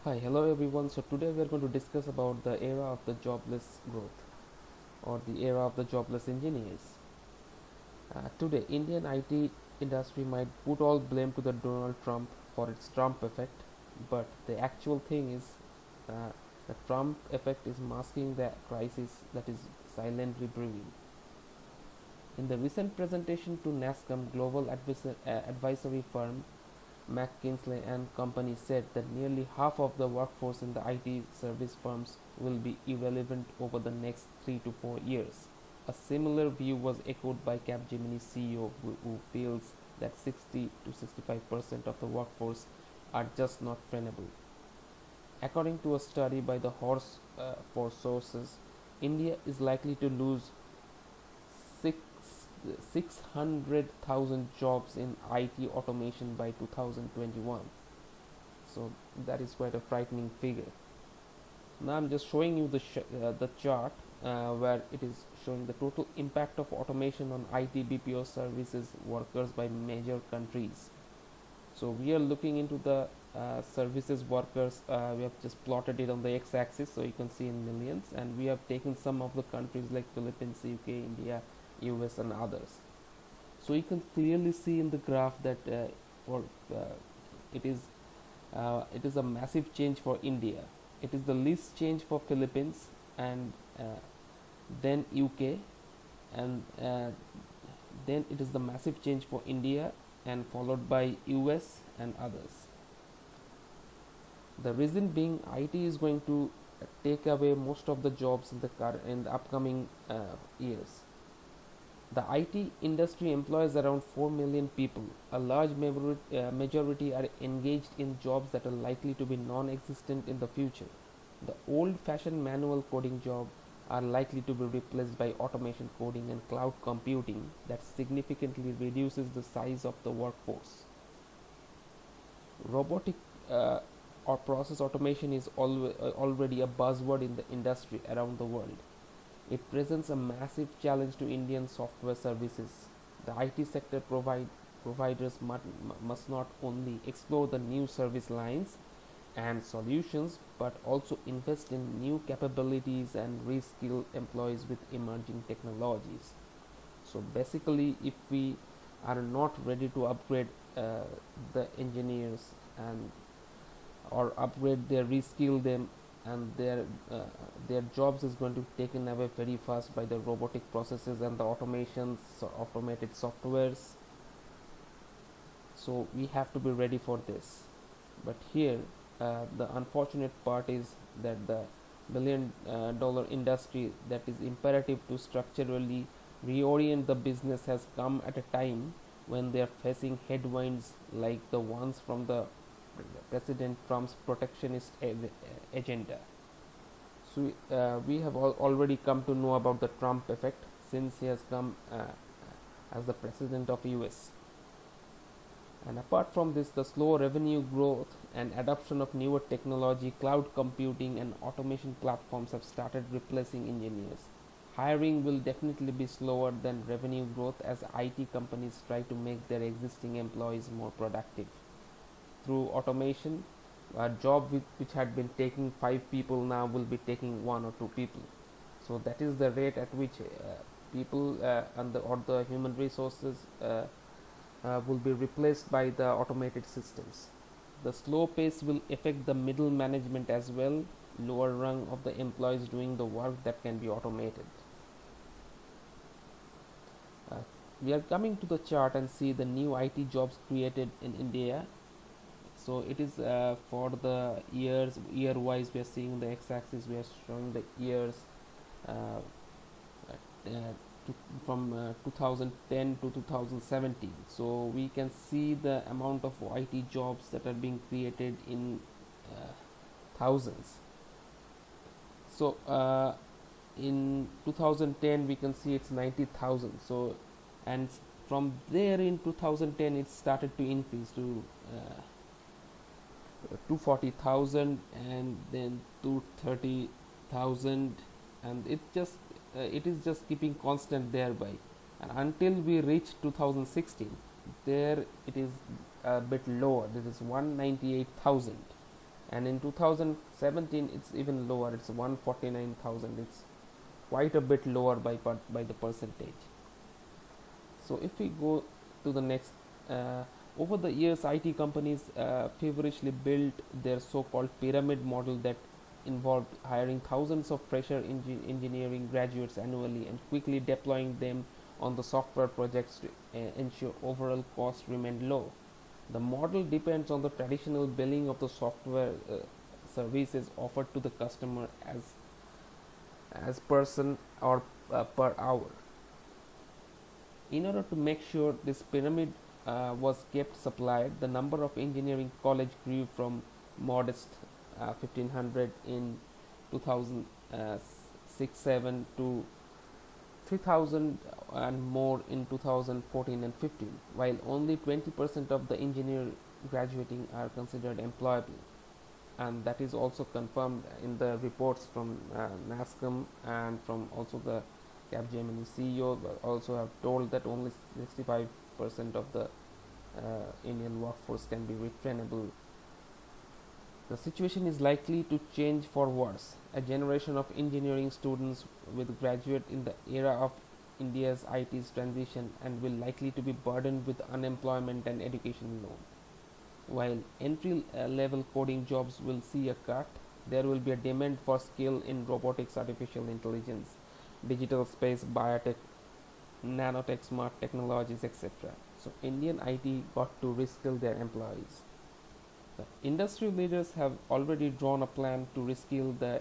Hi, hello everyone. So today we are going to discuss about the era of the jobless growth or the era of the jobless engineers. Today, Indian IT industry might put all blame to the Donald Trump for its Trump effect, but the actual thing is uh, the Trump effect is masking the crisis that is silently brewing. In the recent presentation to NASCOM global advisory firm McKinsey and Company said that nearly half of the workforce in the IT service firms will be irrelevant over the next 3 to 4 years. A similar view was echoed by Capgemini CEO who feels that 60 to 65% of the workforce are just not trainable. According to a study by the Horse for Sources, India is likely to lose six 600,000 jobs in IT automation by 2021. So that is quite a frightening figure. Now I'm just showing you the chart where it is showing the total impact of automation on IT BPO services workers by major countries. So we are looking into the services workers. We have just plotted it on the x-axis, so you can see in millions, and we have taken some of the countries like Philippines, UK, India, US, and others. So you can clearly see in the graph that for it is it is a massive change for India. It is the least change for Philippines, and then UK, and then it is the massive change for India, and followed by US and others. The reason being, IT is going to take away most of the jobs in the upcoming years. The IT industry employs around 4 million people. A large majority are engaged in jobs that are likely to be non existent in the future. The old fashioned manual coding jobs are likely to be replaced by automation coding and cloud computing that significantly reduces the size of the workforce. Robotic or process automation is already a buzzword in the industry around the world. It presents a massive challenge to Indian software services. The IT sector providers must not only explore the new service lines and solutions but also invest in new capabilities and reskill employees with emerging technologies. So basically, if we are not ready to upgrade the engineers and or upgrade their reskill them, and their jobs is going to be taken away very fast by the robotic processes and the automations or automated softwares. So we have to be ready for this. But here the unfortunate part is that the billion dollar industry that is imperative to structurally reorient the business has come at a time when they are facing headwinds like the ones from the President Trump's protectionist agenda. So we have already come to know about the Trump effect since he has come as the president of US. And apart from this, the slow revenue growth and adoption of newer technology, cloud computing, and automation platforms have started replacing engineers. Hiring will definitely be slower than revenue growth as IT companies try to make their existing employees more productive. Through automation, a job which had been taking 5 people now will be taking 1 or 2 people. So that is the rate at which people or the human resources will be replaced by the automated systems. The slow pace will affect the middle management as well, lower rung of the employees doing the work that can be automated. Uh, we are coming to the chart and see the new IT jobs created in India. So it is for the year wise. We are seeing the x-axis, we are showing the years uh, to, from 2010 to 2017. So we can see the amount of IT jobs that are being created in thousands. So in 2010 we can see it's 90,000. So and from there in 2010 it started to increase to 240,000 and then 230,000, and it is just keeping constant thereby, and until we reach 2016 there it is a bit lower. This is 198,000. and in 2017 it's even lower, it's 149,000. It's quite a bit lower by the percentage. So if we go to the next, over the years IT companies feverishly built their so-called pyramid model that involved hiring thousands of fresher engineering graduates annually and quickly deploying them on the software projects to ensure overall costs remained low. The model depends on the traditional billing of the software services offered to the customer as person or per hour. In order to make sure this pyramid was kept supplied, the number of engineering college grew from modest 1500 in 2006-7 to 3000 and more in 2014 and 15, while only 20% of the engineer graduating are considered employable. And that is also confirmed in the reports from NASCOM, and from also the Capgemini CEO also have told that only 65% of the Indian workforce can be retrainable. The situation is likely to change for worse. A generation of engineering students will graduate in the era of India's IT's transition and will likely to be burdened with unemployment and education loan. While entry level coding jobs will see a cut, there will be a demand for skill in robotics, artificial intelligence, digital space, biotech, nanotech, smart technologies, etc. So Indian IT got to reskill their employees. The industry leaders have already drawn a plan to reskill the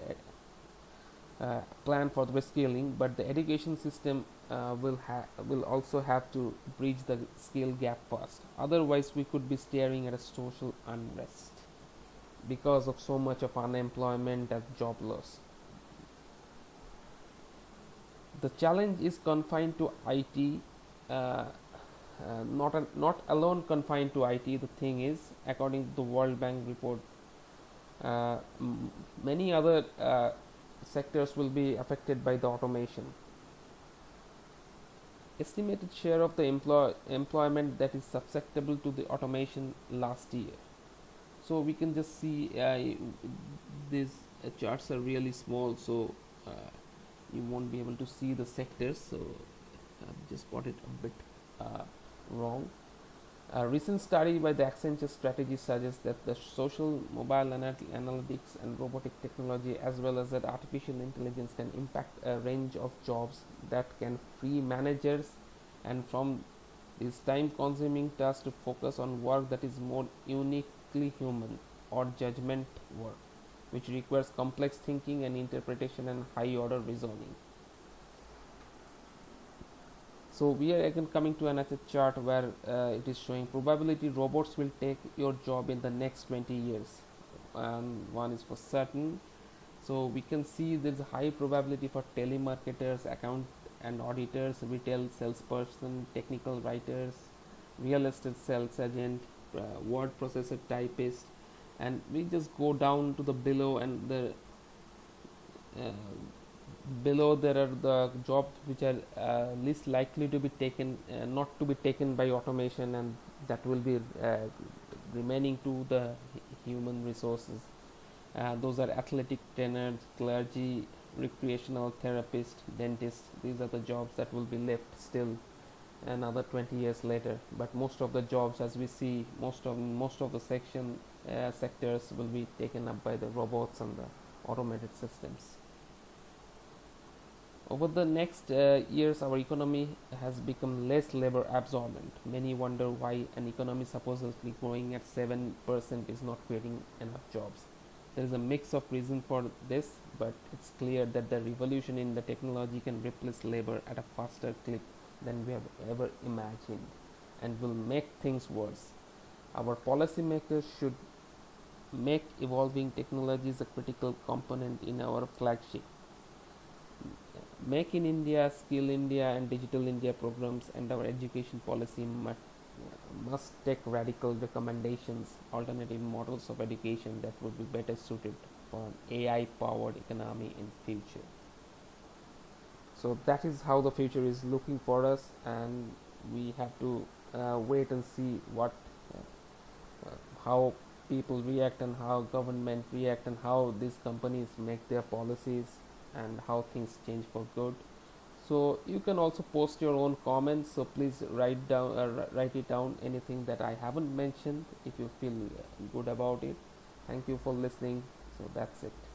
plan for the reskilling, but the education system will also have to bridge the skill gap first. Otherwise, we could be staring at a social unrest because of so much of unemployment and job loss. The challenge is confined to IT, not alone confined to IT. The thing is, according to the World Bank report, many other sectors will be affected by the automation. Estimated share of the employment that is susceptible to the automation last year. So we can just see these charts are really small, so uh, you won't be able to see the sectors. So I've just got it a bit wrong. A recent study by the Accenture Strategy suggests that the social, mobile analytics, and robotic technology, as well as that artificial intelligence, can impact a range of jobs that can free managers and from these time-consuming tasks to focus on work that is more uniquely human or judgment work, which requires complex thinking and interpretation and high-order reasoning. So we are again coming to another chart where it is showing probability robots will take your job in the next 20 years. One is for certain. So we can see there is a high probability for telemarketers, account and auditors, retail salesperson, technical writers, real estate sales agent, word processor typist, and we just go down to the below, and the uh, below there are the jobs which are least likely to be taken, not to be taken by automation, and that will be remaining to the human resources. Those are athletic trainers, clergy, recreational therapist, dentist. These are the jobs that will be left still another 20 years later. But most of the jobs, as we see, most of the sectors will be taken up by the robots and the automated systems. Over the next years, our economy has become less labor absorbent. Many wonder why an economy supposedly growing at 7% is not creating enough jobs. There is a mix of reasons for this, but it's clear that the revolution in the technology can replace labor at a faster clip than we have ever imagined, and will make things worse. Our policymakers should make evolving technologies a critical component in our flagship Make in India, Skill India, and Digital India programs, and our education policy must take radical recommendations, alternative models of education that would be better suited for an AI-powered economy in future. So that is how the future is looking for us, and we have to wait and see what, how people react and how government react and how these companies make their policies and how things change for good. So you can also post your own comments, so please write it down, anything that I haven't mentioned, if you feel good about it. Thank you for listening. So that's it.